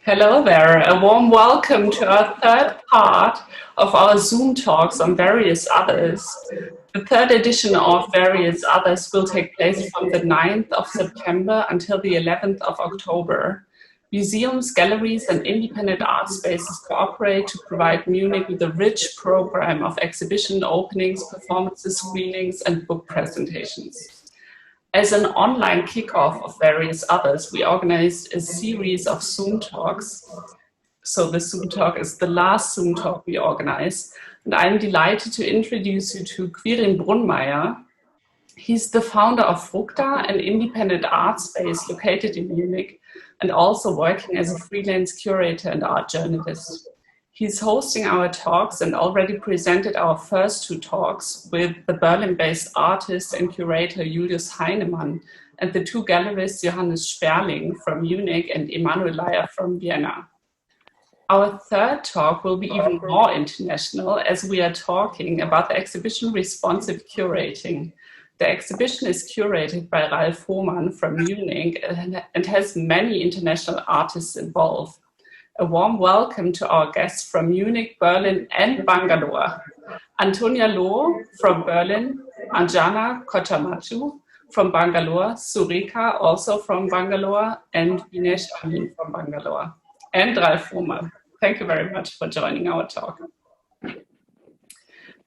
Hello there, a warm welcome to our third part of our Zoom talks on various others. The third edition of various others will take place from the 9th of September until the 11th of October. Museums, galleries and independent art spaces cooperate to provide Munich with a rich program of exhibition openings, performances, screenings and book presentations. As an online kickoff of various others, we organized a series of Zoom talks. So the Zoom talk is the last Zoom talk we organized. And I'm delighted to introduce you to Quirin Brunnmeier. He's the founder of Fructa, an independent art space located in Munich, and also working as a freelance curator and art journalist. He's hosting our talks and already presented our first two talks with the Berlin-based artist and curator Julius Heinemann and the two gallerists Johannes Sperling from Munich and Emanuel Leyer from Vienna. Our third talk will be even more international as we are talking about the exhibition Responsive Curating. The exhibition is curated by Ralf Homann from Munich and has many international artists involved. A warm welcome to our guests from Munich, Berlin and Bangalore. Antonia from Berlin, Anjana, Kothamachu from Bangalore, SUREKHA also from Bangalore, and Vineesh, Amin from Bangalore. And Ralf Homann. Thank you very much for joining our talk.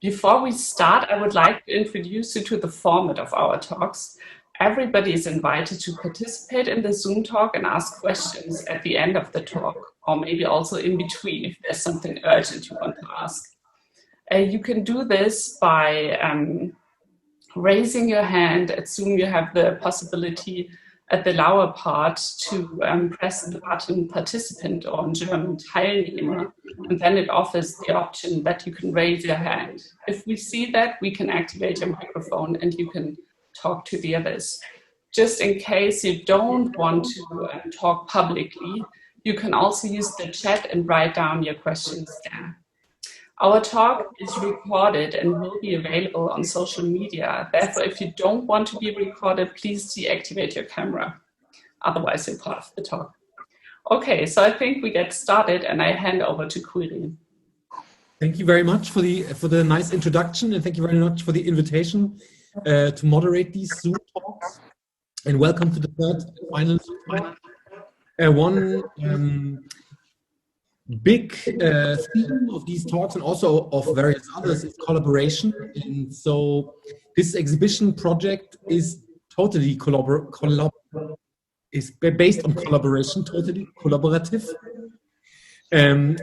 Before we start, I would like to introduce you to the format of our talks. Everybody is invited to participate in the Zoom talk and ask questions at the end of the talk, or maybe also in between if there's something urgent you want to ask. You can do this by raising your hand. At Zoom, you have the possibility at the lower part to press the button participant, or in German Teilnehmer, and then it offers the option that you can raise your hand. If we see that, we can activate your microphone and you can talk to the others. Just in case you don't want to talk publicly, you can also use the chat and write down your questions there. Our talk is recorded and will be available on social media. Therefore, if you don't want to be recorded, please deactivate your camera. Otherwise, you're part of the talk. Okay, so I think we get started and I hand over to Quirin. Thank you very much for the nice introduction, and thank you very much for the invitation to moderate these Zoom talks. And welcome to the third and final Zoom talk. One big theme of these talks and also of various others is collaboration. And so this exhibition project is totally is based on collaboration, totally collaborative. From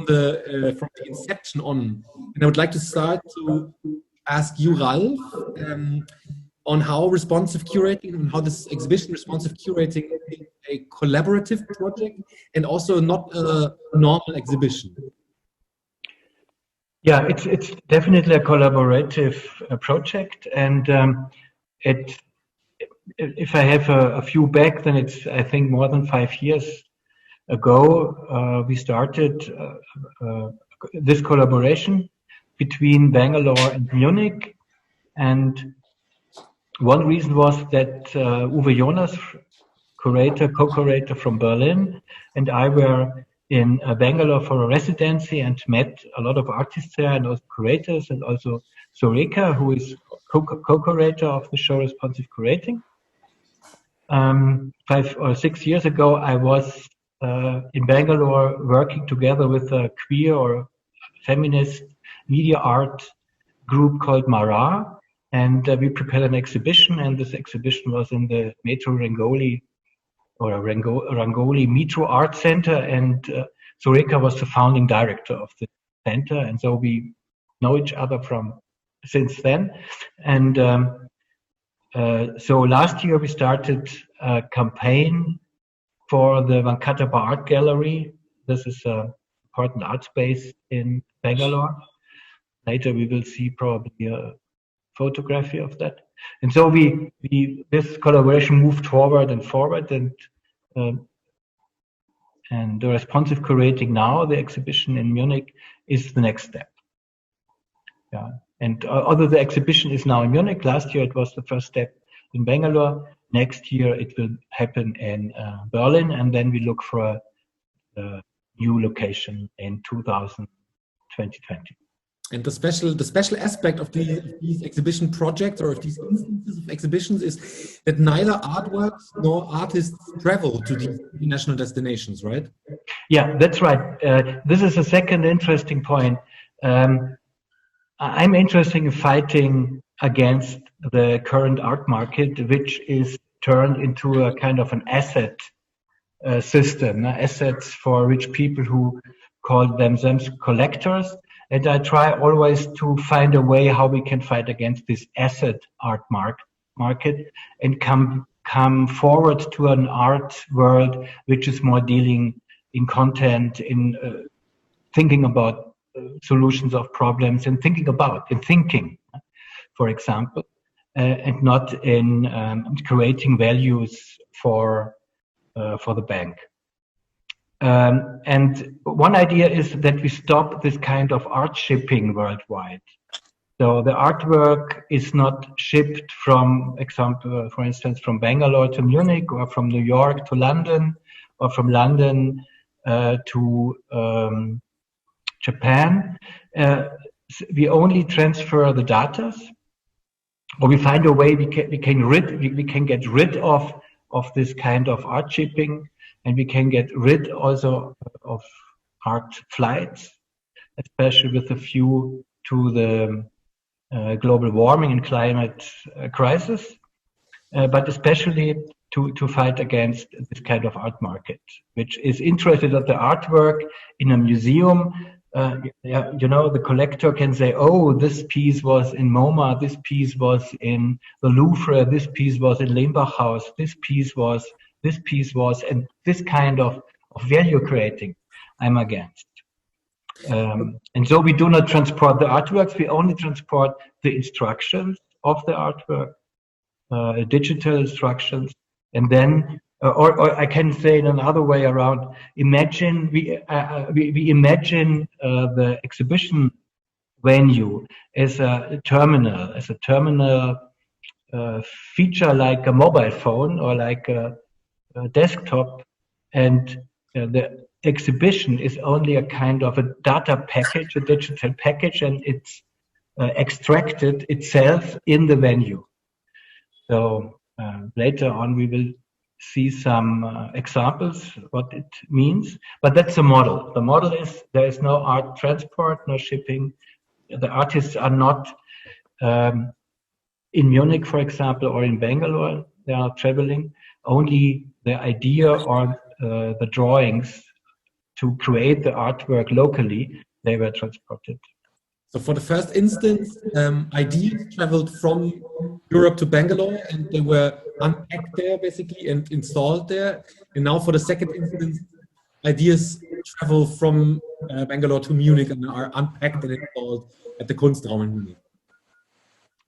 the inception on. And I would like to start to ask you, Ralf, on how responsive curating and how this exhibition responsive curating is a collaborative project and also not a normal exhibition. Yeah, it's definitely a collaborative project, and if I have a few back, then it's, I think, more than 5 years ago we started this collaboration between Bangalore and Munich, and one reason was that Uwe Jonas, co-curator from Berlin, and I were in Bangalore for a residency and met a lot of artists there and also curators, and also SUREKHA, who is co-curator of the show Responsive Curating. 5 or 6 years ago, I was in Bangalore working together with a queer or feminist media art group called Mara, and we prepared an exhibition, and this exhibition was in the Metro Rangoli Metro Art Center, and SUREKHA was the founding director of the center, and so we know each other from since then. And so last year we started a campaign for the Venkatappa Art Gallery. This is an important art space in Bangalore. Later we will see probably a photography of that. And so this collaboration moved forward, and the responsive curating now, the exhibition in Munich, is the next step. Yeah, and although the exhibition is now in Munich, last year it was the first step in Bangalore. Next year it will happen in Berlin, and then we look for new location in 2020. And the special aspect of these exhibition projects or of these instances of exhibitions is that neither artworks nor artists travel to these international destinations, right? Yeah, that's right. This is a second interesting point. I'm interested in fighting against the current art market, which is turned into a kind of an asset system, assets for rich people who call themselves collectors. And I try always to find a way how we can fight against this asset art market and come forward to an art world which is more dealing in content, in thinking about solutions of problems, and thinking, for example, and not in creating values for the bank. And one idea is that we stop this kind of art shipping worldwide. So the artwork is not shipped for instance, from Bangalore to Munich, or from New York to London, or from London to Japan. We only transfer the data, or we find a way we can get rid of this kind of art shipping. And we can get rid also of art flights, especially with a view to the global warming and climate crisis, but especially to fight against this kind of art market, which is interested in the artwork in a museum. The collector can say, oh, this piece was in MoMA, this piece was in the Louvre, this piece was in Lembach House, this piece was, and this kind of value creating, I'm against. And so we do not transport the artworks, we only transport the instructions of the artwork, digital instructions, and then, or I can say it another way around, imagine, we imagine the exhibition venue as a terminal feature like a mobile phone or like a desktop, and the exhibition is only a kind of a data package, a digital package, and it's extracted itself in the venue. So later on we will see some examples what it means, but that's the model. The model is there is no art transport, no shipping. The artists are not in Munich, for example, or in Bangalore. They are traveling. Only the idea or the drawings to create the artwork locally, they were transported. So for the first instance, ideas traveled from Europe to Bangalore, and they were unpacked there basically and installed there. And now for the second instance, ideas travel from Bangalore to Munich and are unpacked and installed at the Kunstraum in Munich.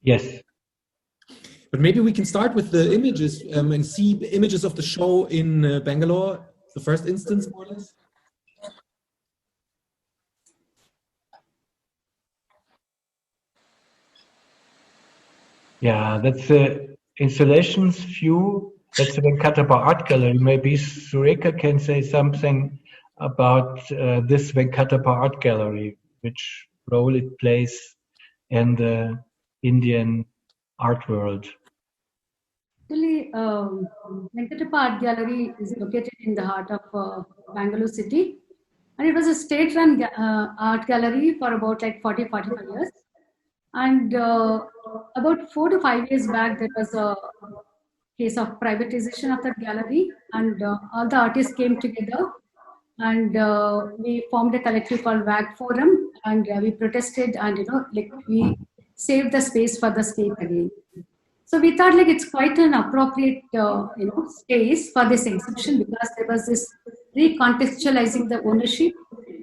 Yes. But maybe we can start with the images and see images of the show in Bangalore, the first instance, more or less. Yeah, that's the installations view. That's the Venkatappa Art Gallery. Maybe SUREKHA can say something about this Venkatappa Art Gallery, which role it plays in the Indian art world. Actually, Venkatappa Art Gallery is located in the heart of Bangalore city, and it was a state-run art gallery for about like 40-45 years. And about 4 to 5 years back, there was a case of privatization of the gallery, and all the artists came together, and we formed a collective called WAG Forum, and we protested, and we saved the space for the state again. So we thought like it's quite an appropriate space for this exhibition, because there was this recontextualizing the ownership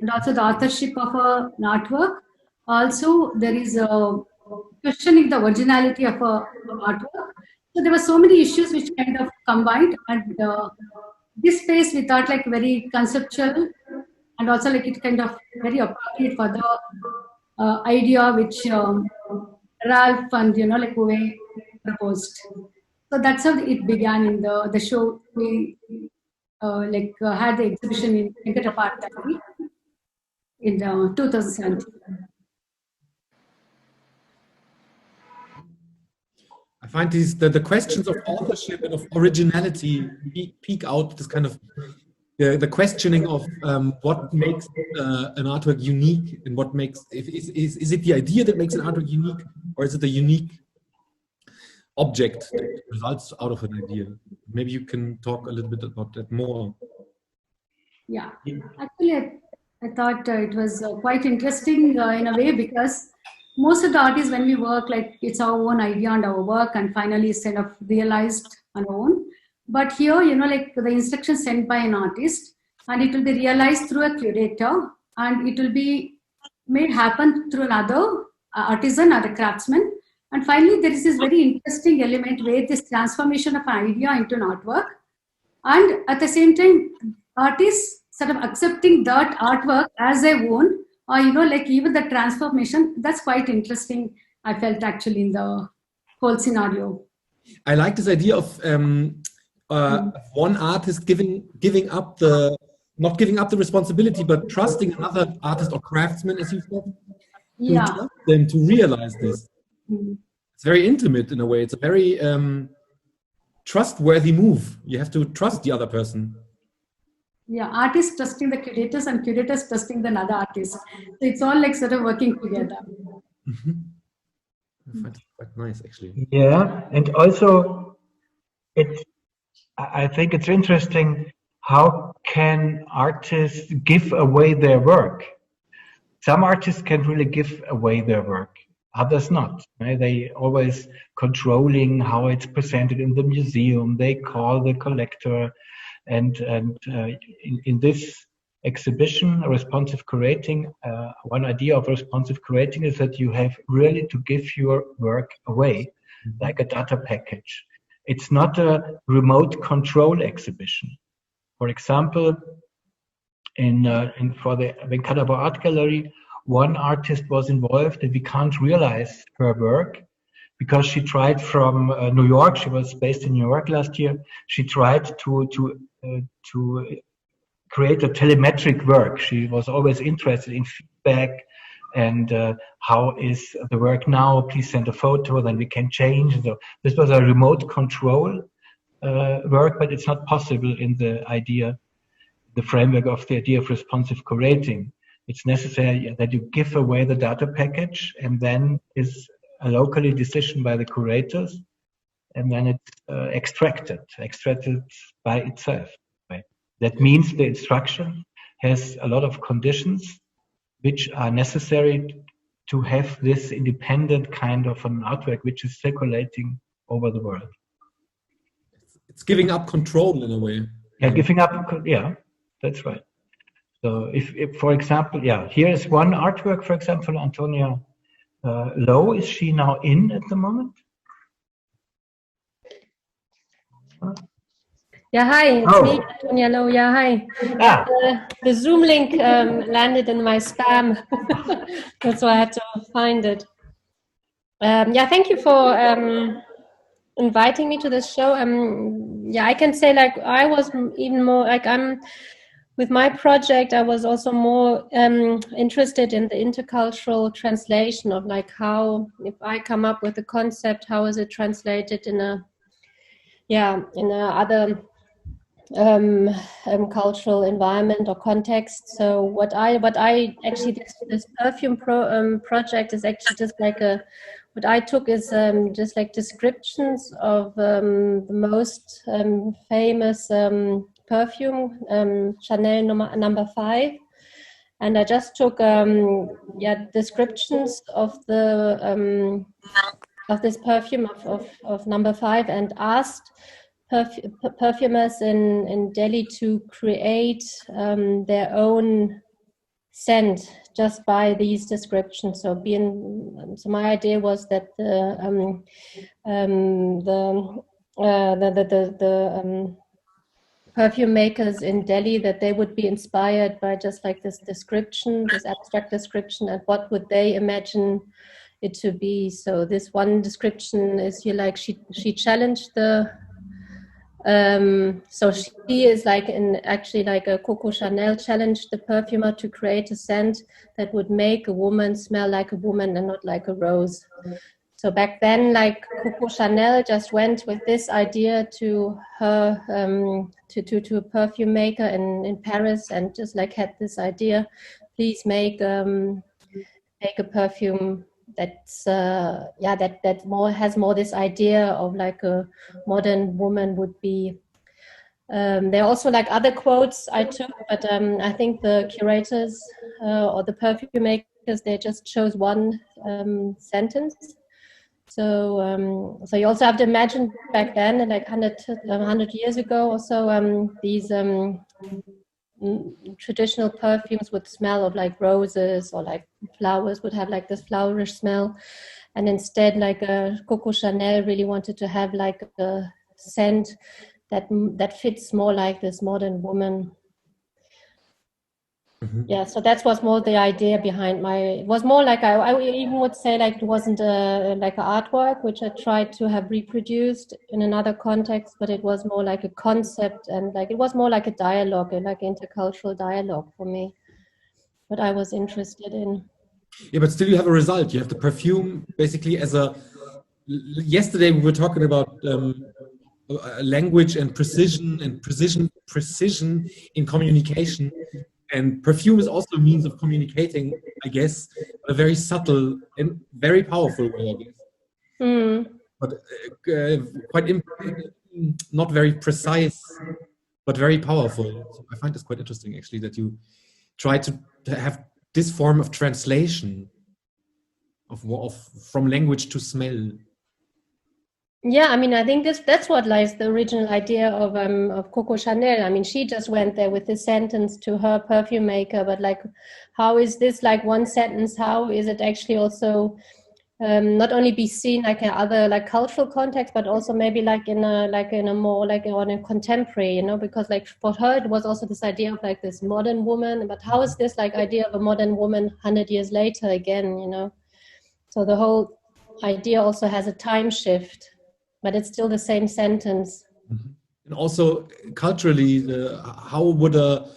and also the authorship of an artwork. Also, there is a questioning the originality of an artwork. So there were so many issues which kind of combined, and this space we thought like very conceptual, and also like it kind of very appropriate for the idea which Ralf and Uwe proposed. So that's how it began in the show. We had the exhibition in Venkatappa Art Gallery in 2017. I find the questions of authorship and of originality peak out this kind of the questioning of what makes an artwork unique, and what makes is it the idea that makes an artwork unique, or is it the unique object that results out of an idea? Maybe you can talk a little bit about that more. Yeah, actually, I thought it was quite interesting in a way, because most of the artists, when we work, like it's our own idea and our work, and finally it's kind of realized on our own. But here, like the instructions sent by an artist, and it will be realized through a curator, and it will be made happen through another artisan or a craftsman. And finally, there is this very interesting element where this transformation of an idea into an artwork, and at the same time, artists sort of accepting that artwork as their own, or like even the transformation. That's quite interesting, I felt, actually, in the whole scenario. I like this idea of one artist giving up not giving up the responsibility, but trusting another artist or craftsman, as you said, to trust them to realize this. It's very intimate in a way. It's a very trustworthy move. You have to trust the other person. Yeah, artists trusting the curators, and curators trusting the another artist. So it's all like sort of working together. Mm-hmm. I find it quite nice, actually. Yeah, and also I think it's interesting, how can artists give away their work? Some artists can really give away their work, others not. Right? They always controlling how it's presented in the museum. They call the collector, and in this exhibition, responsive curating, one idea of responsive curating is that you have really to give your work away, like a data package. It's not a remote control exhibition. For example, for the Venkatappa Art Gallery, one artist was involved, and we can't realize her work because she tried from New York. She was based in New York last year. She tried to create a telemetric work. She was always interested in feedback and how is the work now? Please send a photo, then we can change. So this was a remote control work, but it's not possible in the framework of the idea of responsive curating. It's necessary that you give away the data package, and then is a locally decision by the curators, and then it's extracted by itself. Right? That means the instruction has a lot of conditions which are necessary to have this independent kind of an artwork which is circulating over the world. It's giving up control in a way. Yeah, giving up, yeah, that's right. So if for example, yeah, here is one artwork, for example, Antonia Low. Is she now in at the moment? Yeah, hi, it's me, Antonia Low. Yeah, hi. The Zoom link landed in my spam. That's why I had to find it. Yeah, thank you for inviting me to this show. Yeah, I can say, like, I was even more, like, with my project, I was also more interested in the intercultural translation of, like, how, if I come up with a concept, how is it translated in a other cultural environment or context. So what I actually, this perfume project is actually just like what I took is just like descriptions of the most famous perfume, Chanel number 5, and I just took descriptions of the of this perfume of number 5, and asked perfumers in Delhi to create their own scent just by these descriptions. So my idea was that the perfume makers in Delhi, that they would be inspired by just like this description, this abstract description, and what would they imagine it to be. So this one description is here, like she challenged the So she is like actually like a Coco Chanel challenged the perfumer to create a scent that would make a woman smell like a woman and not like a rose. So back then, like Coco Chanel just went with this idea to her to a perfume maker in Paris and just like had this idea, please make a perfume that's that more has more this idea of like a modern woman would be. There are also like other quotes I took, but I think the curators or the perfume makers, they just chose one sentence. So so you also have to imagine back then, like 100 years ago or so, these traditional perfumes would smell of like roses or like flowers, would have like this flowerish smell, and instead like Coco Chanel really wanted to have like a scent that fits more like this modern woman. Mm-hmm. Yeah, so that was more the idea behind it was more like I even would say like it wasn't like an artwork which I tried to have reproduced in another context, but it was more like a concept, and like it was more like a dialogue, like intercultural dialogue for me, what I was interested in. Yeah, but still you have a result. You have the perfume basically as a. Yesterday we were talking about language and precision in communication. And perfume is also a means of communicating, I guess, a very subtle and very powerful way, I guess. Mm. But quite not very precise, but very powerful. So I find this quite interesting, actually, that you try to have this form of translation of from language to smell. Yeah, I mean, I think that's what lies the original idea of Coco Chanel. I mean, she just went there with this sentence to her perfume maker, but like, how is this like one sentence? How is it actually also not only be seen like in other like cultural context, but also maybe like in a more like on a contemporary, you know? Because like for her, it was also this idea of like this modern woman. But how is this like idea of a modern woman 100 years later again? You know, so the whole idea also has a time shift. But it's still the same sentence. Mm-hmm. And also culturally, how would a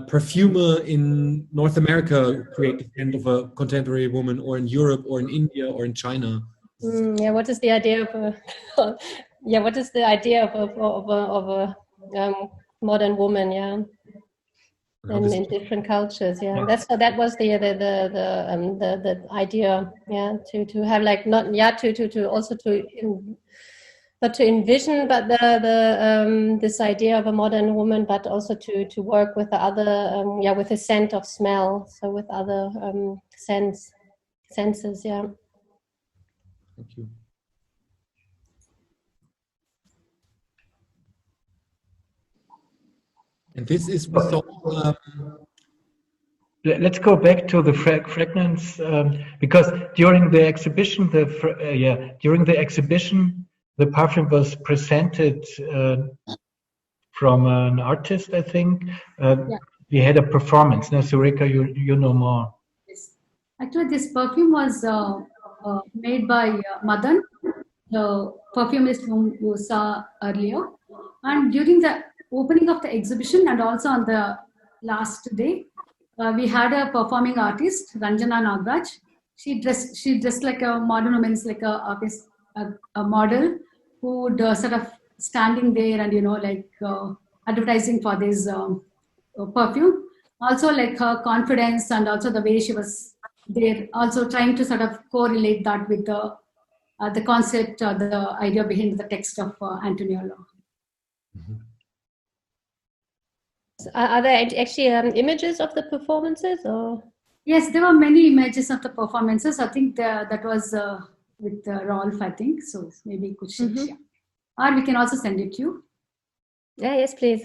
perfumer in North America create the scent of a contemporary woman, or in Europe, or in India, or in China? Yeah, what is the idea of a? Yeah, what is the idea of a modern woman? Yeah, in different cultures. Yeah, that was the idea. Yeah, to have like not to also but to envision, but this idea of a modern woman, but also to work with the other with the scent of smell. So with other senses. Yeah. Thank you. And this is let's go back to the fragments because during the exhibition, the perfume was presented from an artist, I think. We had a performance. Now, SUREKHA, you know more. Yes. Actually, this perfume was made by Madan, the perfumist whom you saw earlier. And during the opening of the exhibition and also on the last day, we had a performing artist, Anjana Nagraj. She dressed like a modern woman, like a model who would sort of standing there and advertising for this perfume. Also like her confidence and also the way she was there, also trying to sort of correlate that with the concept or the idea behind the text of Antonia. Mm-hmm. Are there actually images of the performances, or? Yes, there were many images of the performances. I think that was with Ralf, I think. So maybe you could share. Mm-hmm. Yeah. Or we can also send it to you. Yeah, yes, please.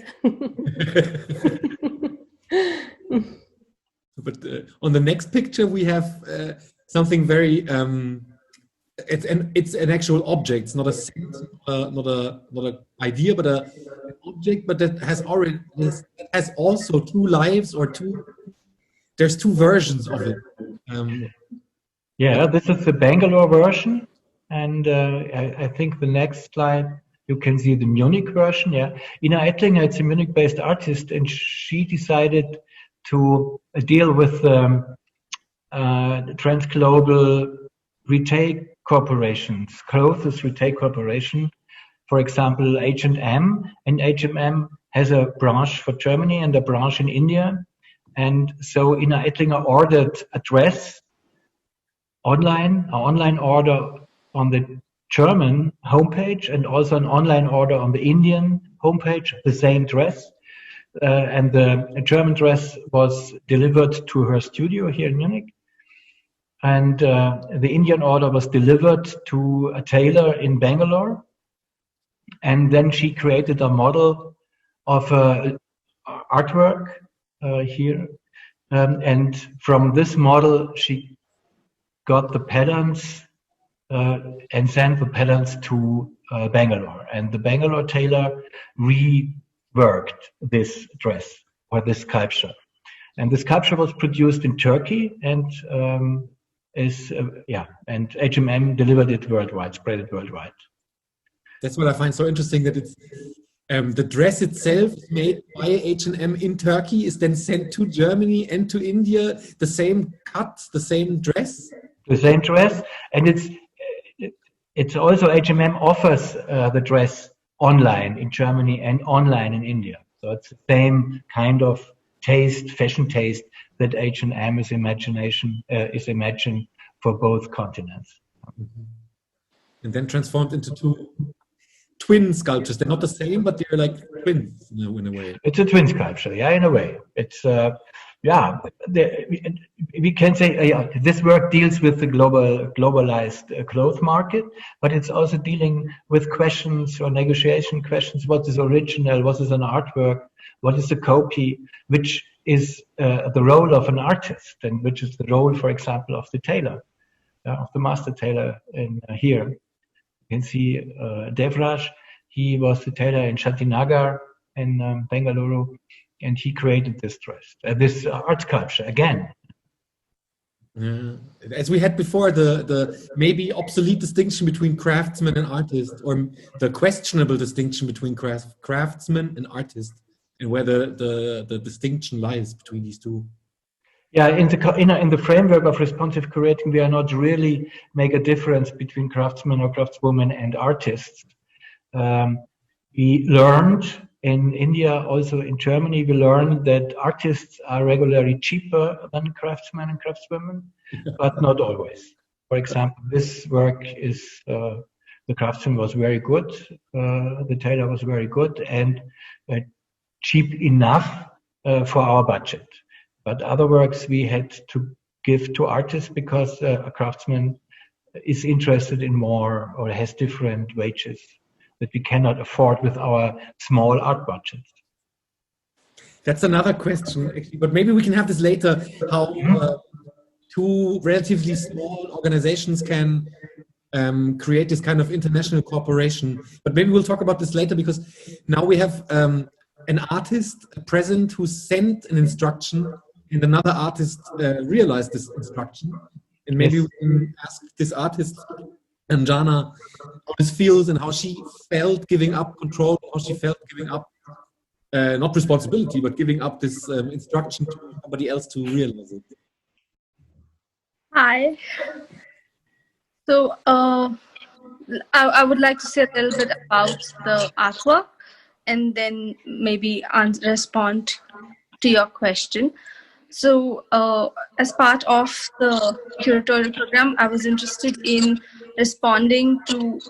But on the next picture, we have something very. It's an actual object. It's not a scent, not an idea, but an object. But that has also two lives or two. There's two versions of it. Yeah, this is the Bangalore version, and I think the next slide You can see the Munich version. Yeah, Ina Ettlinger, it's a Munich-based artist, and she decided to deal with trans-global retail corporations, clothes retail corporation. For example, H&M, and H&M has a branch for Germany and a branch in India. And so Ina Ettlinger ordered a dress online, an online order on the German homepage, and also an online order on the Indian homepage, the same dress. And the German dress was delivered to her studio here in Munich. And the Indian order was delivered to a tailor in Bangalore. And then she created a model of artwork here. And from this model, she got the patterns and sent the patterns to Bangalore. And the Bangalore tailor reworked this dress or this sculpture. And the sculpture was produced in Turkey and and H&M delivered it worldwide, spread it worldwide. That's what I find so interesting, that it's the dress itself made by H&M in Turkey is then sent to Germany and to India, the same cut, the same dress? The same dress, and it's also H&M offers the dress online in Germany and online in India. So it's the same kind of taste, fashion taste, that H&M is imagined for both continents. And then transformed into two twin sculptures. They're not the same, but they're like twins in a way. It's a twin sculpture, yeah, in a way. It's we can say this work deals with the globalized clothes market, but it's also dealing with questions or negotiation questions. What is original? What is an artwork? What is a copy? Which is the role of an artist, and which is the role, for example, of the tailor, of the master tailor in here. You can see Devraj. He was the tailor in Shantinagar in Bangalore, and he created this dress, this art sculpture again. As we had before, the maybe obsolete distinction between craftsman and artist, or the questionable distinction between craftsman and artist, and where the distinction lies between these two. Yeah, in the framework of responsive curating, we are not really make a difference between craftsmen or craftswomen and artists. We learned in India, also in Germany, we learned that artists are regularly cheaper than craftsmen and craftswomen, but not always. For example, this work is, the craftsman was very good, the tailor was very good, and cheap enough for our budget. But other works we had to give to artists because a craftsman is interested in more or has different wages that we cannot afford with our small art budgets. That's another question, actually, but maybe we can have this later, how two relatively small organizations can create this kind of international cooperation. But maybe we'll talk about this later, because now we have an artist present who sent an instruction, and another artist realized this instruction. And maybe we can ask this artist, Anjana, how this feels and how she felt giving up control, how she felt giving up, not responsibility, but giving up this instruction to somebody else to realize it. Hi. So I would like to say a little bit about the artwork and then maybe respond to your question. So as part of the curatorial program, I was interested in responding to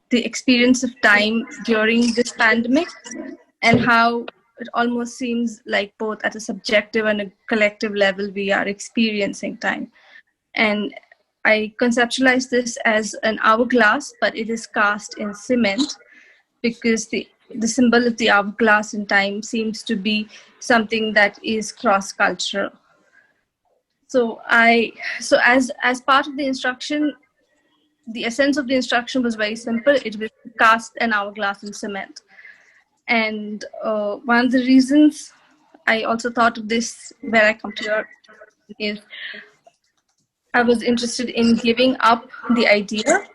the experience of time during this pandemic and how it almost seems like both at a subjective and a collective level we are experiencing time. And I conceptualize this as an hourglass, but it is cast in cement because the symbol of the hourglass in time seems to be something that is cross-cultural. So as part of the instruction, the essence of the instruction was very simple. It was cast an hourglass in cement. And one of the reasons I also thought of this, where I come to your, is I was interested in giving up the idea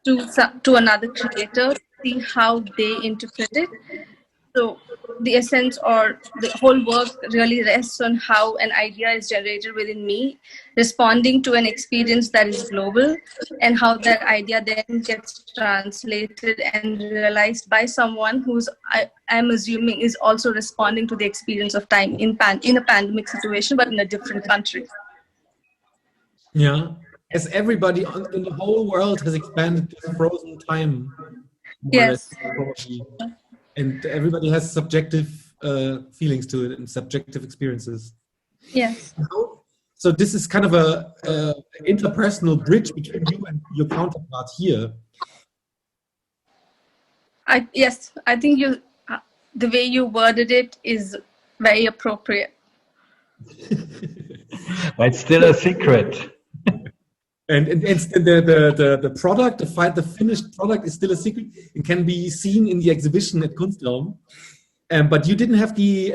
to another creator see how they interpret it. So the essence or the whole work really rests on how an idea is generated within me, responding to an experience that is global, and how that idea then gets translated and realized by someone who's, I'm assuming, is also responding to the experience of time in a pandemic situation, but in a different country. Yeah, as everybody in the whole world has expanded to frozen time. Yes. And everybody has subjective feelings to it and subjective experiences. Yes. So this is kind of a interpersonal bridge between you and your counterpart here. Yes, I think the way you worded it is very appropriate. But it's still a secret. And the product, the finished product is still a secret. It can be seen in the exhibition at Kunstraum. But you didn't have the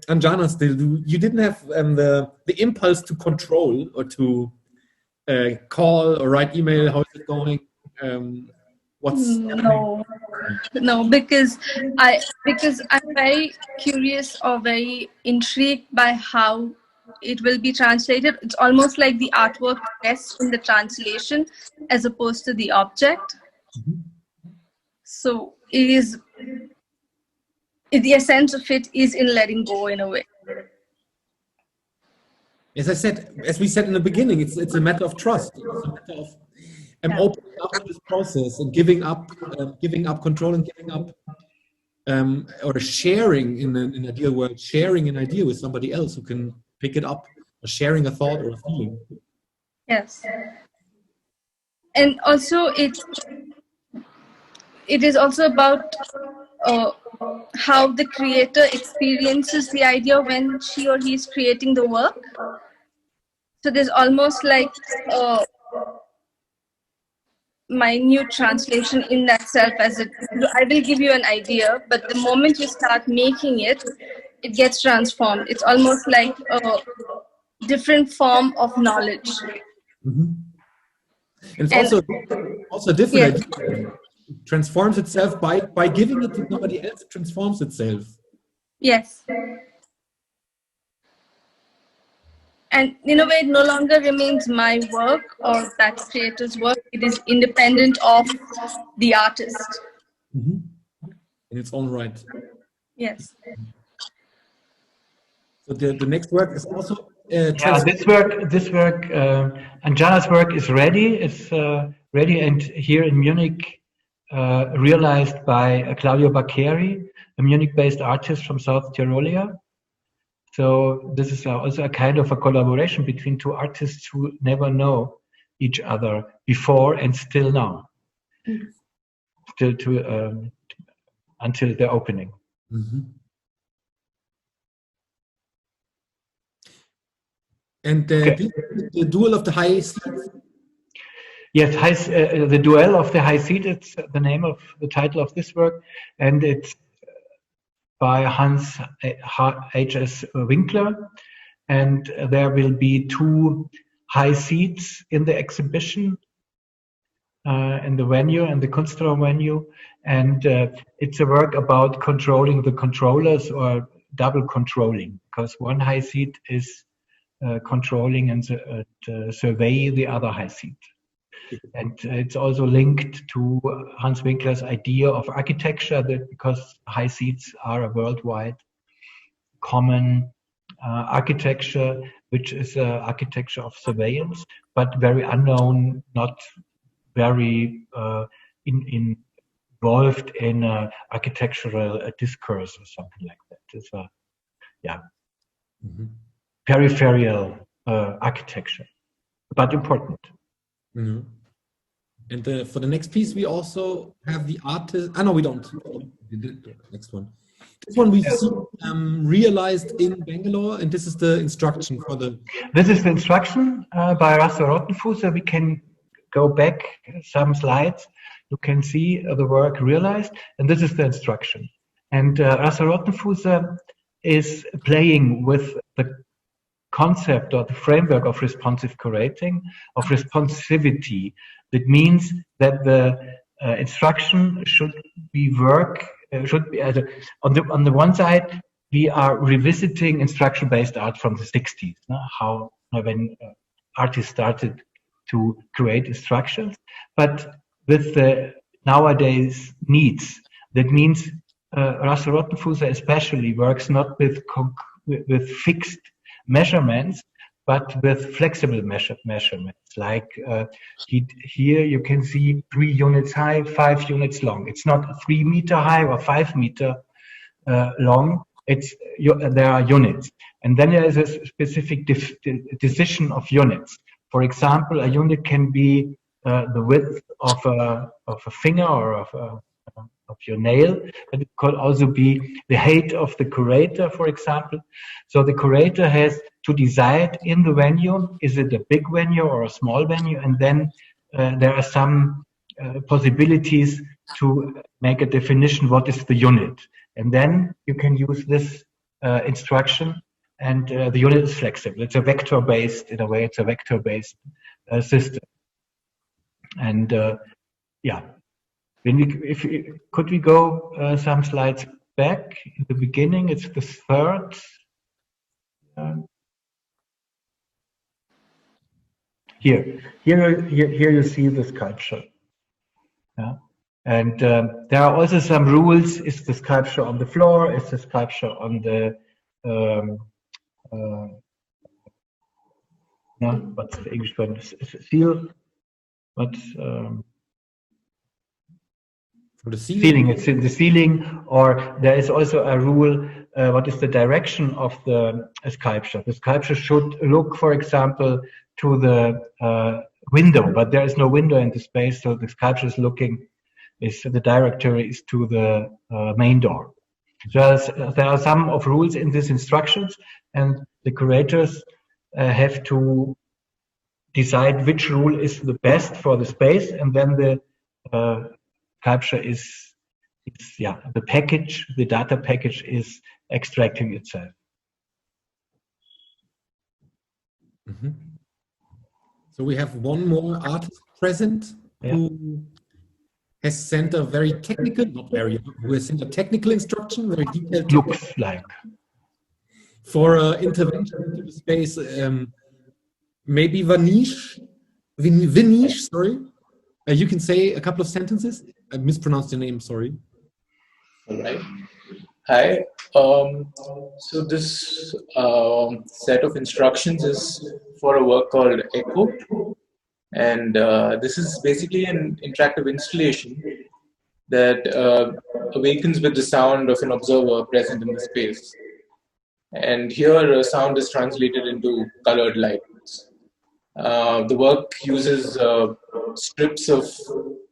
Anjana still. You didn't have the impulse to control or to call or write email. How is it going? No, because I'm very curious or very intrigued by how it will be translated. It's almost like the artwork rests in the translation as opposed to the object. So the essence of it is in letting go in a way. As we said in the beginning, it's a matter of trust. It's a matter of opening up to this process and giving up control and giving up or sharing in an ideal world, sharing an idea with somebody else who can pick it up, or sharing a thought or a feeling. Yes. And also it is also about how the creator experiences the idea when she or he is creating the work. So there's almost like a minute translation in that self. I will give you an idea, but the moment you start making it, it gets transformed. It's almost like a different form of knowledge. Mm-hmm. And it's also a different idea. It transforms itself by giving it to somebody else. It transforms itself. Yes. And in a way, it no longer remains my work or that creator's work. It is independent of the artist. Mm-hmm. In its own right. Yes. So the next work is also this work, Anjana's work is ready. It's ready and here in Munich, realized by Claudio Baccheri, a Munich-based artist from South Tyrolia. So this is also a kind of a collaboration between two artists who never know each other before and still now, until the opening. Mm-hmm. And the Duel of the High Seat. Yes, the Duel of the High Seat. It's the name of the title of this work, and it's by Hans H.S. Winkler, and there will be two high seats in the exhibition, in the venue, in the Kunstraum venue, and it's a work about controlling the controllers or double controlling, because one high seat is controlling and survey the other high seat. And it's also linked to Hans Winkler's idea of architecture, that because high seats are a worldwide common architecture, which is architecture of surveillance, but very unknown, not very involved in architectural discourse or something like that. It's peripheral architecture, but important. Mm-hmm. And for the next piece, we also have the artist. No, we don't. We did the next one. This one we see realized in Bangalore, and this is the instruction for the. This is the instruction by Rasa Rottenfußer. We can go back some slides. You can see the work realized, and this is the instruction. And Rasa Rottenfußer is playing with the concept or the framework of responsive curating, of responsivity. That means that the instruction should be on the one side we are revisiting instruction-based art from the 60s. How when artists started to create instructions, but with the nowadays needs. That means Russell Rottenfuser especially works not with fixed measurements, but with flexible measurements. Like here you can see 3 units high, 5 units long. It's not 3 meter high or 5 meter long. There are units, and then there is a specific decision of units. For example, a unit can be the width of a finger or of your nail, but it could also be the height of the curator, for example. So the curator has to decide in the venue, is it a big venue or a small venue? And then there are some possibilities to make a definition, what is the unit? And then you can use this instruction, and the unit is flexible. It's a vector-based, in a way, it's a vector-based system. And yeah, could we go some slides back in the beginning? It's the third. Here you see the sculpture. Yeah. And there are also some rules. Is the sculpture on the floor? Is the sculpture on the what's the English word? Seal? But for the ceiling, it's in the ceiling. Or there is also a rule. What is the direction of the sculpture? The sculpture should look, for example, to the window, but there is no window in the space, so the sculpture is looking. The directory is to the main door. So there are some of rules in these instructions, and the curators have to decide which rule is the best for the space, and then the sculpture is the package, the data package is extracting itself. Mm-hmm. So we have one more artist present who has sent a very technical, who has sent a technical instruction, very detailed. Looks like. For intervention into the space. Maybe Vineesh, sorry. You can say a couple of sentences. I mispronounced your name, sorry. All right. Hi. So this set of instructions is for a work called Echo. And this is basically an interactive installation that awakens with the sound of an observer present in the space. And here light is translated into colored lights. The work uses strips of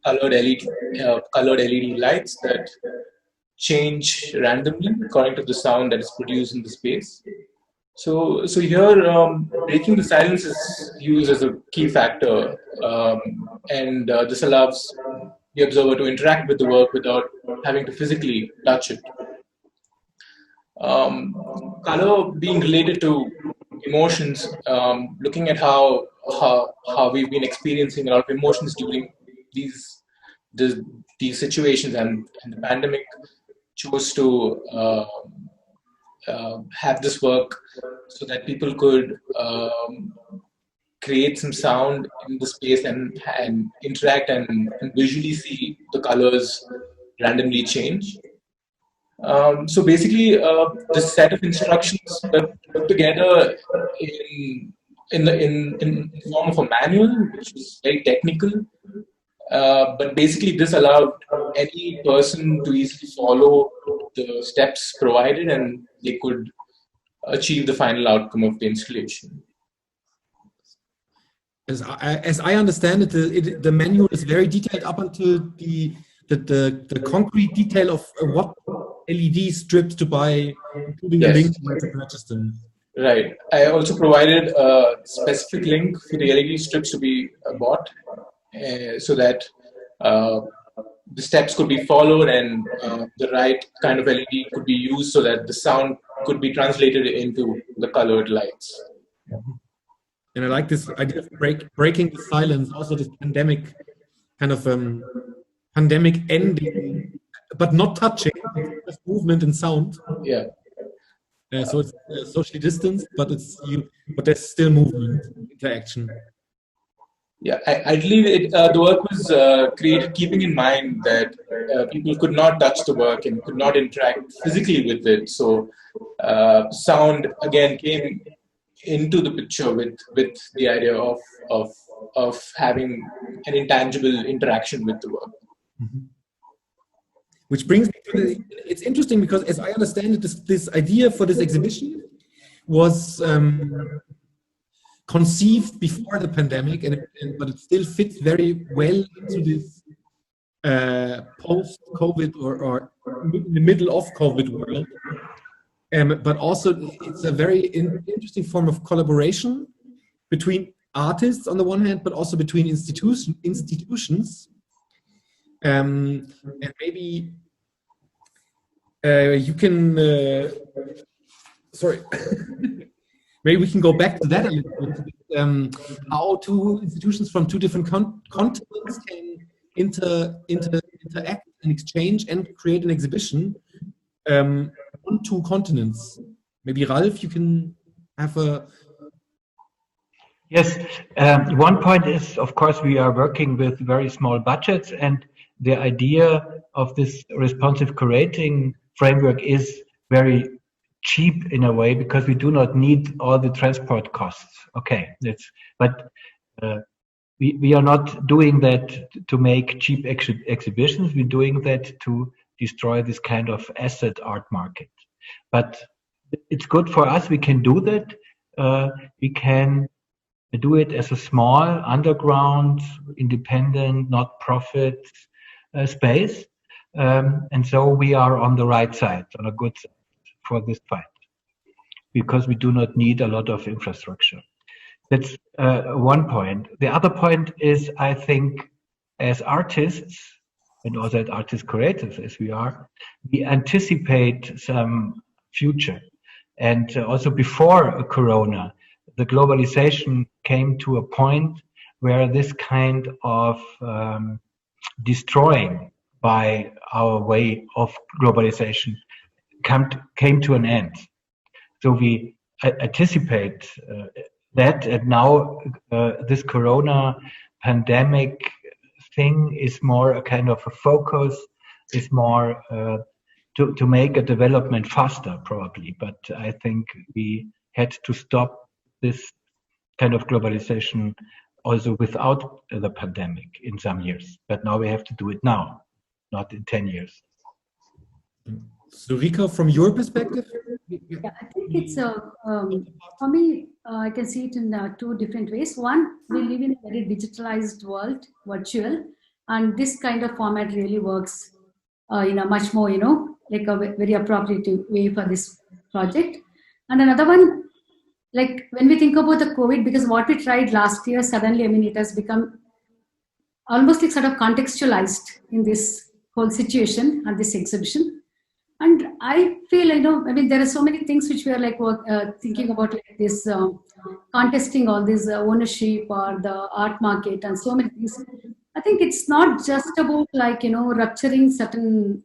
colored LED lights that change randomly according to the sound that is produced in the space. So here, breaking the silence is used as a key factor, and this allows the observer to interact with the work without having to physically touch it. Color being related to emotions, looking at how we've been experiencing a lot of emotions during these situations, and the pandemic chose to have this work so that people could create some sound in the space and interact and visually see the colors randomly change. So basically, this set of instructions were put together in the form of a manual, which was very technical. But basically, this allowed any person to easily follow the steps provided, and they could achieve the final outcome of the installation. As I understand it, the manual is very detailed up until the concrete detail of what LED strips to buy, including a link where to purchase them. Right. I also provided a specific link for the LED strips to be bought, so that the steps could be followed and the right kind of LED could be used so that the sound could be translated into the colored lights. And I like this idea of breaking the silence. Also, this pandemic kind of pandemic ending, but not touching, just movement and sound. Yeah. So it's socially distanced, but there's still movement, interaction. Yeah, I believe the work was created keeping in mind that people could not touch the work and could not interact physically with it. So sound again came into the picture with the idea of having an intangible interaction with the work. Mm-hmm. Which brings me to it's interesting because, as I understand it, this idea for this exhibition was conceived before the pandemic, but it still fits very well into this post-COVID or in the middle of COVID world. But also, it's a very interesting form of collaboration between artists on the one hand, but also between institutions. And maybe you can, sorry, maybe we can go back to that a little bit. How two institutions from two different continents can interact and exchange and create an exhibition on two continents. Maybe Ralf, you can have a... Yes, one point is, of course, we are working with very small budgets, and the idea of this responsive curating framework is very cheap in a way, because we do not need all the transport costs. Okay, but we are not doing that to make cheap exhibitions. We're doing that to destroy this kind of asset art market. But it's good for us. We can do that. We can do it as a small, underground, independent, not-profit space. And so we are on the right side, on a good side for this fight, because we do not need a lot of infrastructure. That's one point. The other point is, I think, as artists, and also as artist curators as we are, we anticipate some future. And also before Corona, the globalization came to a point where this kind of destroying by our way of globalization came to an end. So we anticipate that, and now this Corona pandemic thing is more a kind of a focus, is more to make a development faster, probably. But I think we had to stop this kind of globalization also without the pandemic in some years. But now we have to do it now, not in 10 years. SUREKHA, from your perspective? Yeah, I think it's, for me, I can see it in two different ways. One, we live in a very digitalized world, virtual, and this kind of format really works in a much more, like a very appropriate way for this project. And another one, like when we think about the COVID, because what we tried last year, suddenly, it has become almost like sort of contextualized in this whole situation and this exhibition. And I feel, there are so many things which we are like thinking about, like this contesting all this ownership or the art market and so many things. I think it's not just about like, rupturing certain,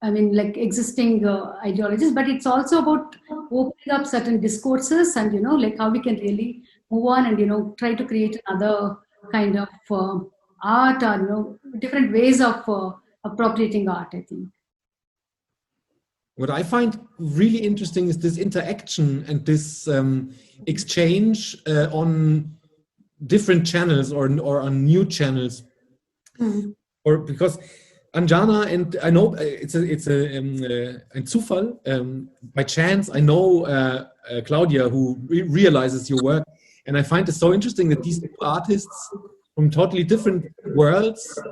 like existing ideologies, but it's also about opening up certain discourses and, like how we can really move on and, try to create another kind of art or, different ways of appropriating art, I think. What I find really interesting is this interaction and this exchange on different channels or on new channels. Mm-hmm. Or because Anjana, and I know it's a Zufall, by chance I know Claudia, who realizes your work, and I find it so interesting that these two artists from totally different worlds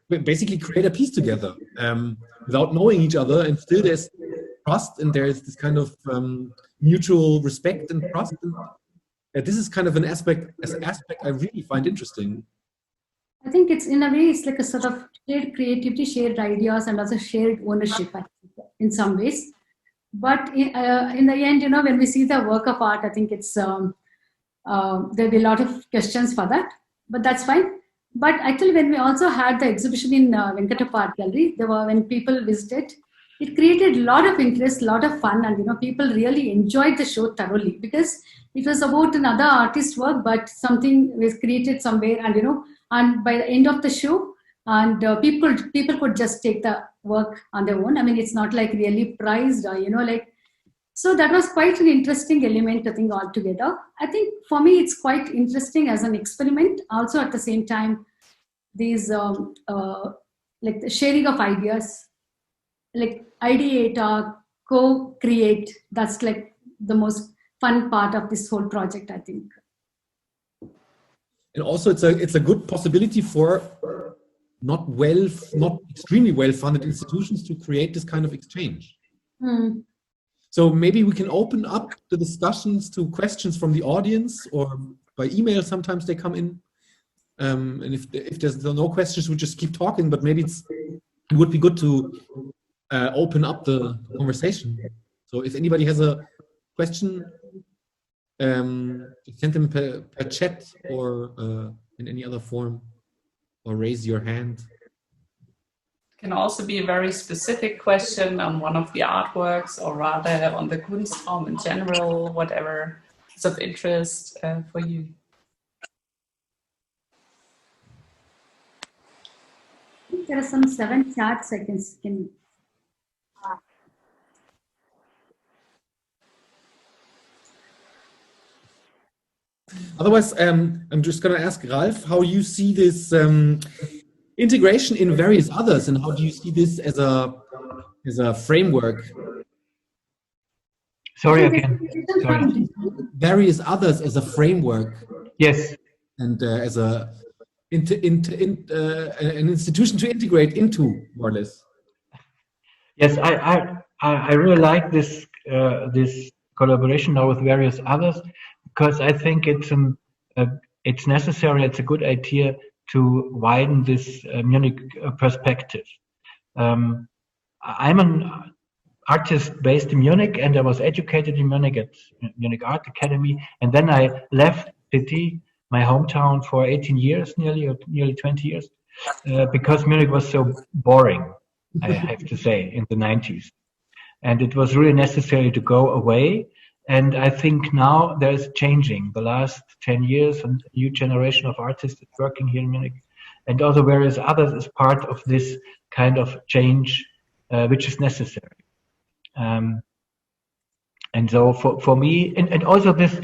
basically create a piece together without knowing each other, and still there's trust and there's this kind of mutual respect and trust. This is kind of an aspect I really find interesting. I think it's, in a way, it's like a sort of shared creativity, shared ideas, and also shared ownership, I think, in some ways. But in the end, when we see the work of art, I think it's there'll be a lot of questions for that, but that's fine. But actually, when we also had the exhibition in Venkatappa Art Gallery, when people visited, it created a lot of interest, a lot of fun, and people really enjoyed the show thoroughly because it was about another artist's work, but something was created somewhere, and and by the end of the show, and people could just take the work on their own. I mean, it's not like really prized or so that was quite an interesting element to think altogether. I think for me, it's quite interesting as an experiment. Also, at the same time, these like the sharing of ideas, like ideate or co-create. That's like the most fun part of this whole project, I think. And also, it's a good possibility for not extremely well-funded institutions to create this kind of exchange. Mm. So maybe we can open up the discussions to questions from the audience, or by email. Sometimes they come in. And if there's no questions, we just keep talking. But maybe it would be good to open up the conversation. So if anybody has a question, send them per chat or in any other form, or raise your hand. Can also be a very specific question on one of the artworks, or rather on the Kunstraum in general, whatever is of interest for you. I think there are some 7 chats I can skim. Otherwise, I'm just going to ask Ralf how you see this integration in various others, and how do you see this as a framework? Sorry again. Sorry. Various others as a framework. Yes. And as an institution to integrate into, more or less. Yes, I really like this this collaboration now with various others, because I think it's necessary. It's a good idea to widen this Munich perspective. I'm an artist based in Munich, and I was educated in Munich at Munich Art Academy, and then I left the city, my hometown, for 18 years, nearly 20 years, because Munich was so boring, I have to say, in the 90s. And it was really necessary to go away. And I think now there's changing. The last 10 years, a new generation of artists is working here in Munich, and also various others is part of this kind of change, which is necessary. And so for me, and also that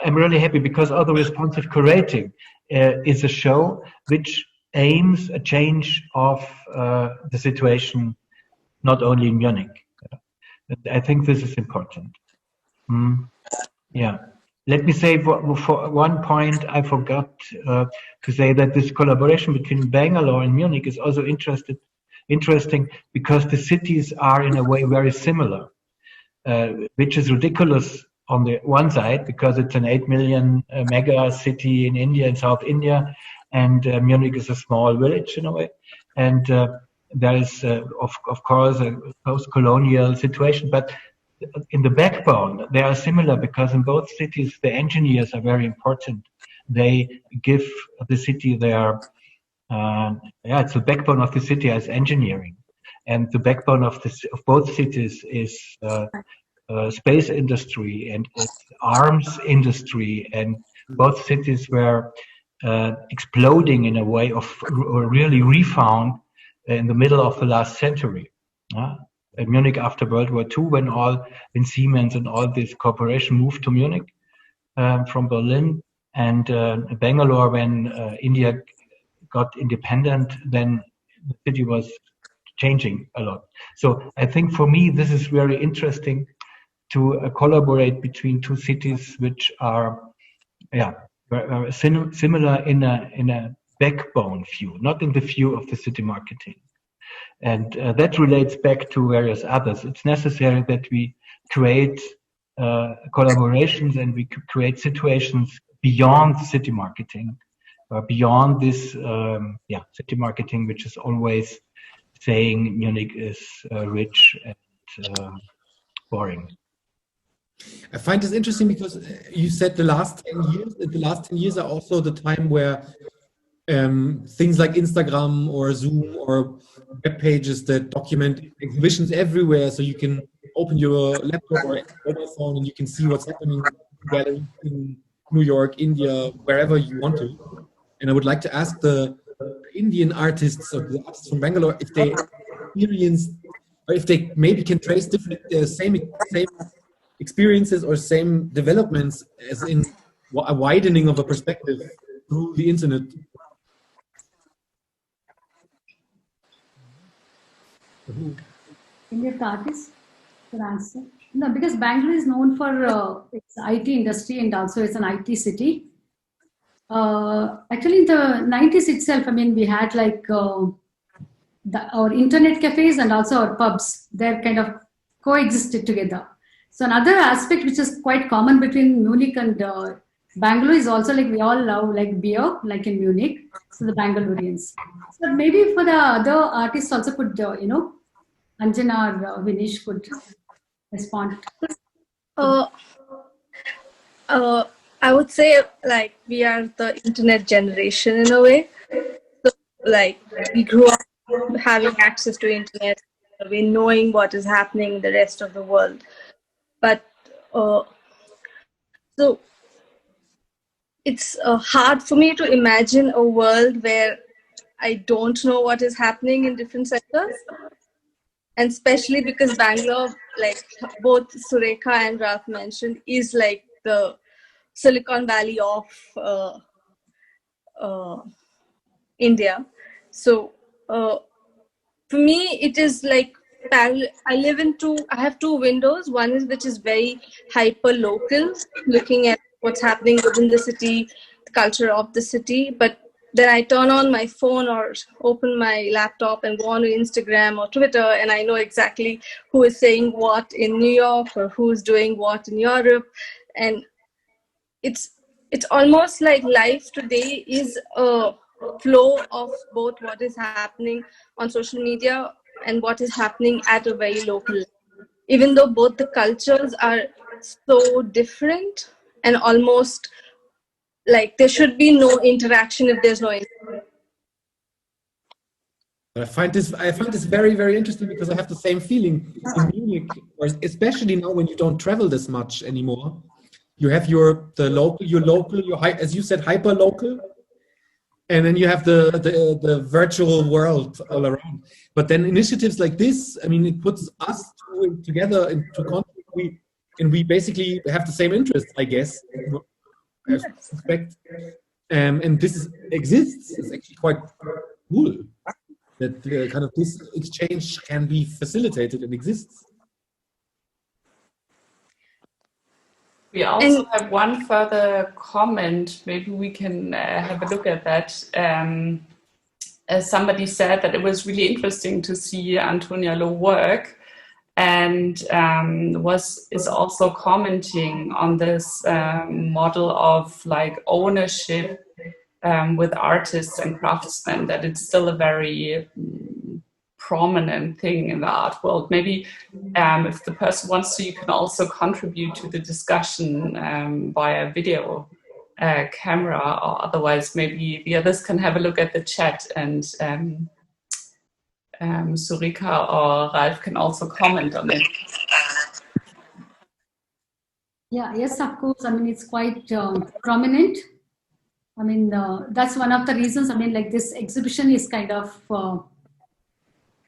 I'm really happy, because all the responsive curating is a show which aims a change of the situation, not only in Munich. I think this is important. Yeah. Let me say for one point, I forgot to say that this collaboration between Bangalore and Munich is also interesting because the cities are in a way very similar, which is ridiculous on the one side, because it's an 8 million mega city in India, in South India, and Munich is a small village in a way. And there is, of course, a post-colonial situation, but in the backbone, they are similar, because in both cities, the engineers are very important. They give the city their, it's the backbone of the city as engineering. And the backbone of both cities is space industry and arms industry. And both cities were exploding in a way of really refound in the middle of the last century. In Munich after World War II, when Siemens and all this corporation moved to Munich from Berlin, and Bangalore when India got independent, then the city was changing a lot. So I think for me this is very interesting to collaborate between two cities which are similar in a backbone view, not in the view of the city marketing. And that relates back to various others. It's necessary that we create collaborations, and we create situations beyond city marketing, beyond this city marketing, which is always saying Munich is rich and boring. I find this interesting because you said the last 10 years, and the last 10 years are also the time where things like Instagram or Zoom or web pages that document exhibitions everywhere, so you can open your laptop or mobile phone and you can see what's happening in galleries in New York, India, wherever you want to. And I would like to ask the Indian artists or the artists from Bangalore if they experience, or if they maybe can trace different same experiences or same developments, as in a widening of a perspective through the internet. Indian artists for answer. No, because Bangalore is known for its IT industry and also it's an IT city. Actually, in the 90s itself, I mean, we had like our internet cafes and also our pubs. They're kind of coexisted together. So another aspect which is quite common between Munich and Bangalore is also like we all love like beer, like in Munich. So the Bangaloreans. So maybe for the other artists also could, Anjana or Vineesh could respond. I would say like we are the internet generation in a way. So like we grew up having access to internet, we knowing what is happening in the rest of the world. But so it's hard for me to imagine a world where I don't know what is happening in different sectors. And especially because Bangalore, like both SUREKHA and Ralf mentioned, is like the Silicon Valley of India. So for me, it is like I have two windows. One is which is very hyper local, looking at what's happening within the city, the culture of the city. But then I turn on my phone or open my laptop and go on to Instagram or Twitter, and I know exactly who is saying what in New York or who's doing what in Europe. And it's almost like life today is a flow of both what is happening on social media and what is happening at a very local level. Even though both the cultures are so different and almost like there should be no interaction if there's no interaction. I find this very, very interesting because I have the same feeling in Munich, especially now when you don't travel this much anymore. You have your local, as you said, hyper local, and then you have the virtual world all around. But then initiatives like this, I mean, it puts us together into contact. We basically have the same interests, I guess. I suspect, and this exists. It's actually quite cool that kind of this exchange can be facilitated and exists. We also have one further comment. Maybe we can have a look at that. As somebody said that it was really interesting to see Antonia work, and is also commenting on this model of like ownership with artists and craftsmen, that it's still a very prominent thing in the art world. Maybe if the person wants to, you can also contribute to the discussion via video camera, or otherwise maybe the others can have a look at the chat, and SUREKHA or Ralf can also comment on it. Yeah, yes, of course. I mean, it's quite prominent. I mean, that's one of the reasons. I mean, like this exhibition is kind of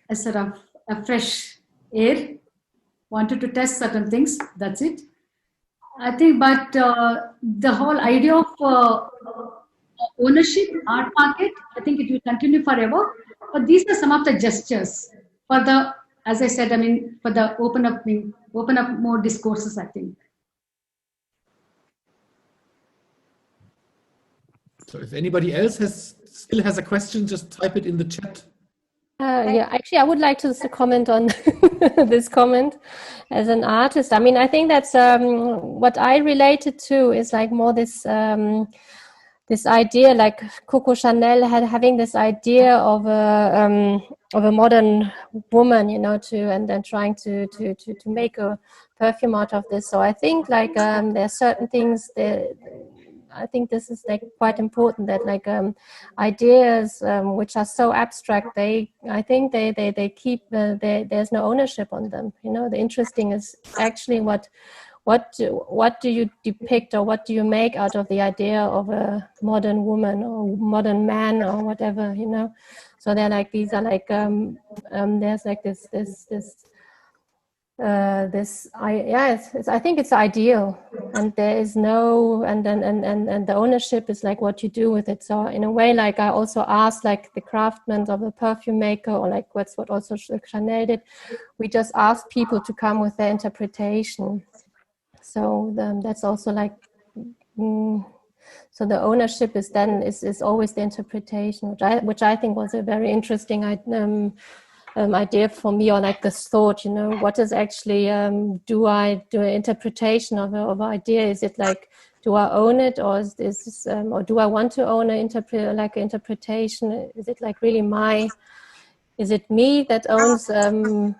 a sort of a fresh air. Wanted to test certain things. That's it. I think, but the whole idea of ownership, art market, I think it will continue forever. But these are some of the gestures for the, as I said, I mean, for the open up more discourses, I think. So if anybody else still has a question, just type it in the chat. Yeah, actually, I would like to comment on this comment as an artist. I mean, I think that's what I related to is like more this this idea, like Coco Chanel having this idea of a modern woman, you know, and then trying to make a perfume out of this. So I think like there are certain things that I think this is like quite important, that like ideas which are so abstract, I think they keep there's no ownership on them. You know, the interesting is actually what do you depict, or what do you make out of the idea of a modern woman or modern man or whatever, you know. So they're like, these are like there's like this I think it's ideal, and there is no, and the ownership is like what you do with it. So in a way, like I also asked like the craftsmen of the perfume maker, or like what also Chanel did, we just asked people to come with their interpretation. So that's also like so the ownership is then is always the interpretation, which I think was a very interesting idea for me, or like this thought, you know, what is actually do I do an interpretation of an idea? Is it like, do I own it, or is this or do I want to own an interpretation? Is it like really is it me that owns,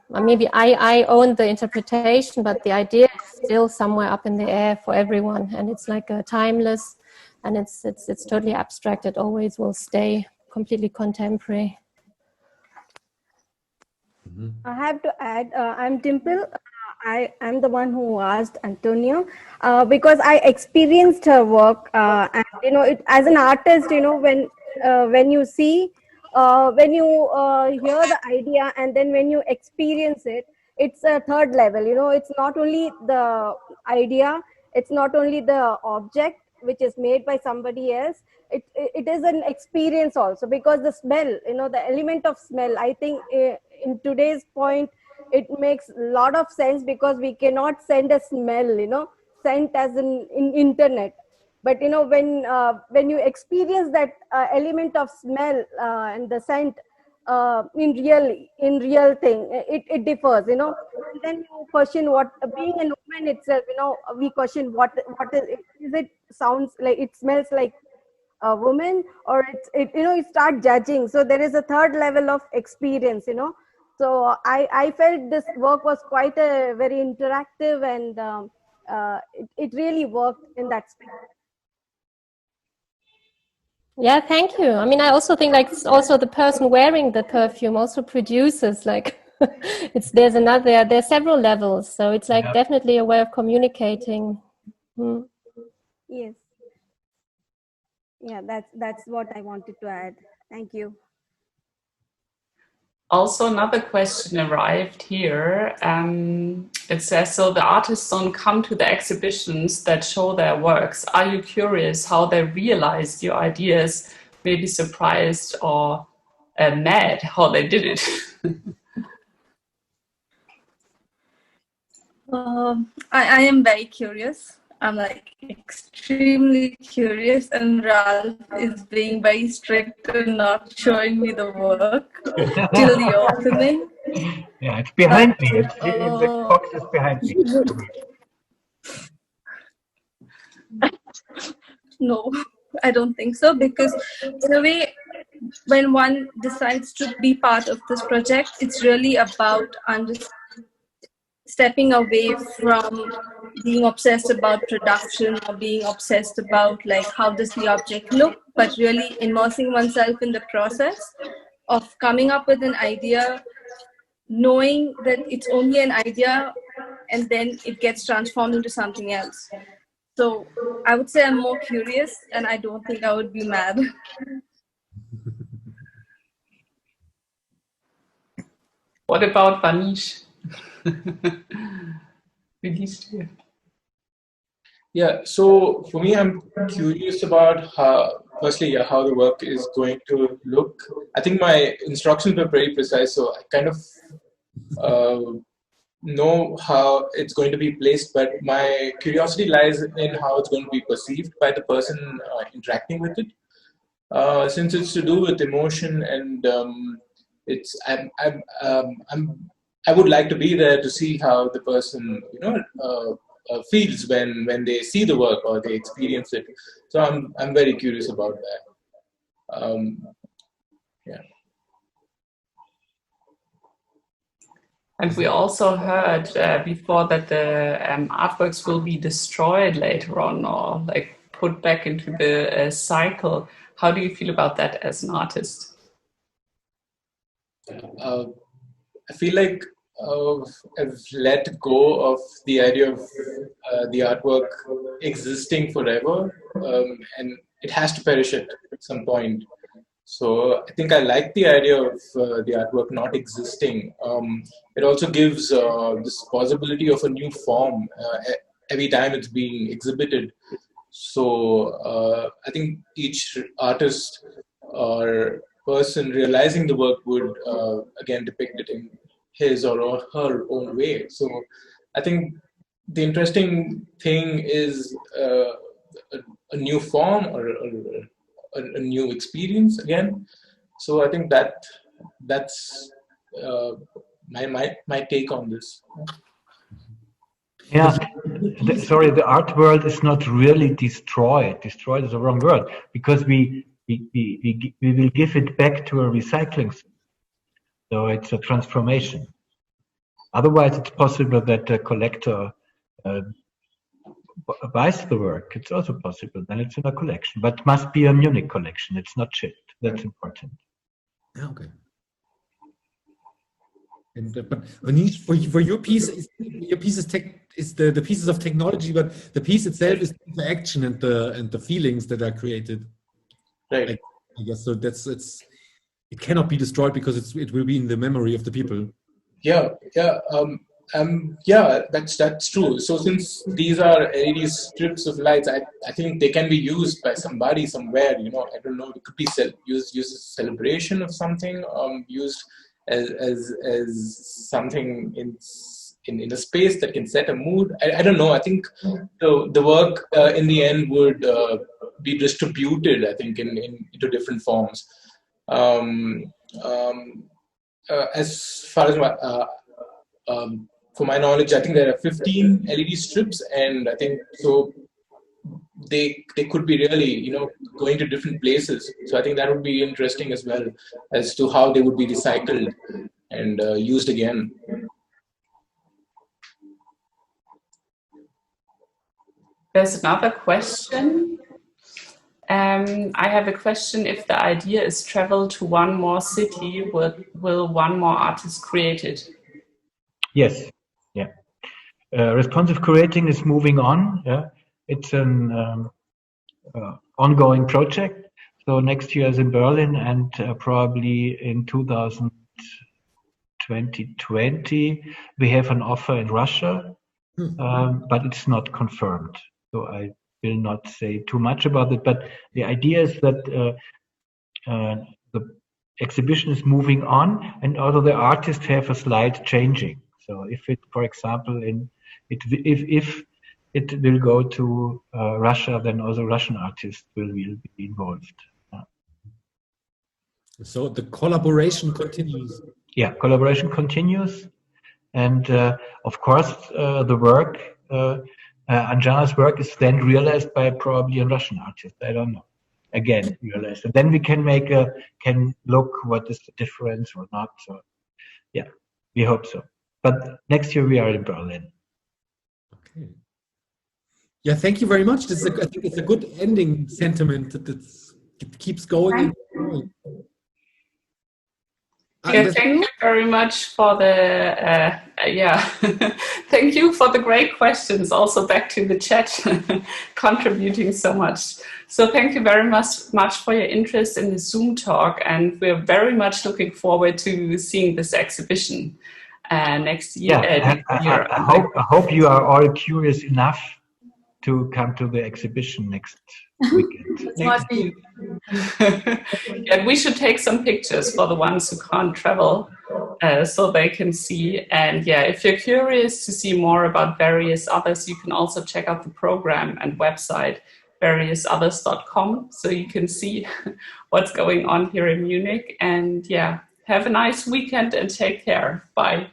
maybe I own the interpretation, but the idea is still somewhere up in the air for everyone, and it's like a timeless, and it's totally abstract. It always will stay completely contemporary. I have to add, I'm Dimple. I'm the one who asked Antonia because I experienced her work, and you know, as an artist, you know, when you see, when you hear the idea, and then when you experience it, it's a third level. You know, it's not only the idea, it's not only the object which is made by somebody else. It is an experience also, because the smell, you know, the element of smell, I think in today's point it makes a lot of sense, because we cannot send a smell, you know, sent as in internet. But you know, when you experience that element of smell and the scent in real thing, it differs, you know. And then you question what, being a woman itself, you know, we question what is it sounds like, it smells like a woman, or it you know, you start judging. So there is a third level of experience, you know. So I felt this work was quite a very interactive, and it really worked in that space. Yeah, thank you. I mean, I also think like it's also the person wearing the perfume also produces like there's several levels. So it's like definitely a way of communicating. Yes. Yeah, that's what I wanted to add. Thank you. Also, another question arrived here. It says, so the artists don't come to the exhibitions that show their works. Are you curious how they realized your ideas, maybe surprised or mad how they did it? I am very curious. I'm like extremely curious, and Ralf is being very strict and not showing me the work till the opening. Yeah, it's behind me. The box is behind me. No, I don't think so, because in a way, when one decides to be part of this project, it's really about stepping away from being obsessed about production or being obsessed about like how does the object look, but really immersing oneself in the process of coming up with an idea, knowing that it's only an idea and then it gets transformed into something else. So I would say I'm more curious, and I don't think I would be mad. What about Vineesh? Vineesh? Yeah, so for me, I'm curious about how the work is going to look. I think my instructions were very precise, so I kind of know how it's going to be placed, but my curiosity lies in how it's going to be perceived by the person interacting with it. Since it's to do with emotion, and I would like to be there to see how the person, you know, feels when they see the work or they experience it. So I'm very curious about that. Yeah. And we also heard before that the artworks will be destroyed later on, or like put back into the cycle. How do you feel about that as an artist? I feel like I've let go of the idea of the artwork existing forever, and it has to perish at some point. So I think I like the idea of the artwork not existing. It also gives this possibility of a new form every time it's being exhibited. So I think each artist or person realizing the work would again depict it in his or her own way. So I think the interesting thing is a new form or a new experience again. So I think that's my take on this. Yeah, sorry, the art world is not really destroyed. Destroyed is the wrong word, because we will give it back to a recycling system. So it's a transformation. Otherwise, it's possible that the collector buys the work. It's also possible. Then it's in a collection, but must be a Munich collection. It's not shipped. That's important. Okay. And but Vineesh, for your piece, your piece is the pieces of technology, but the piece itself is the action and the feelings that are created. Right. I guess so. It cannot be destroyed because it will be in the memory of the people. Yeah. Yeah, that's true. So since these are LED strips of lights, I think they can be used by somebody somewhere. You know, I don't know. It could be used as a celebration of something. Used as something in a space that can set a mood. I don't know. I think the work in the end would be distributed, I think, into different forms. As far as for my knowledge, I think there are 15 LED strips, and I think so they could be really, you know, going to different places. So I think that would be interesting as well as to how they would be recycled and used again. There's another question. I have a question. If the idea is travel to one more city, will one more artist create it? Yes. Yeah. Responsive curating is moving on. Yeah. It's an ongoing project. So next year is in Berlin, and probably in 2020 we have an offer in Russia, but it's not confirmed. So I will not say too much about it. But the idea is that the exhibition is moving on, and also the artists have a slight changing. So if it, for example, if it will go to Russia, then also Russian artists will be involved. So the collaboration continues. Yeah, collaboration continues, and of course the work, Anjana's work, is then realized by probably a Russian artist. I don't know. Again, realized, and then we can can look what is the difference or not. So, yeah, we hope so. But next year we are in Berlin. Okay. Yeah, thank you very much. I think it's a good ending sentiment. It keeps going and going. Yeah, thank you very much for the thank you for the great questions. Also back to the chat, contributing so much. So thank you very much for your interest in the Zoom talk, and we're very much looking forward to seeing this exhibition next year. Yeah, I hope you are all curious enough to come to the exhibition next weekend. Yeah, we should take some pictures for the ones who can't travel, so they can see. And yeah, if you're curious to see more about Various Others, you can also check out the program and website variousothers.com, so you can see what's going on here in Munich. And yeah, have a nice weekend and take care. Bye.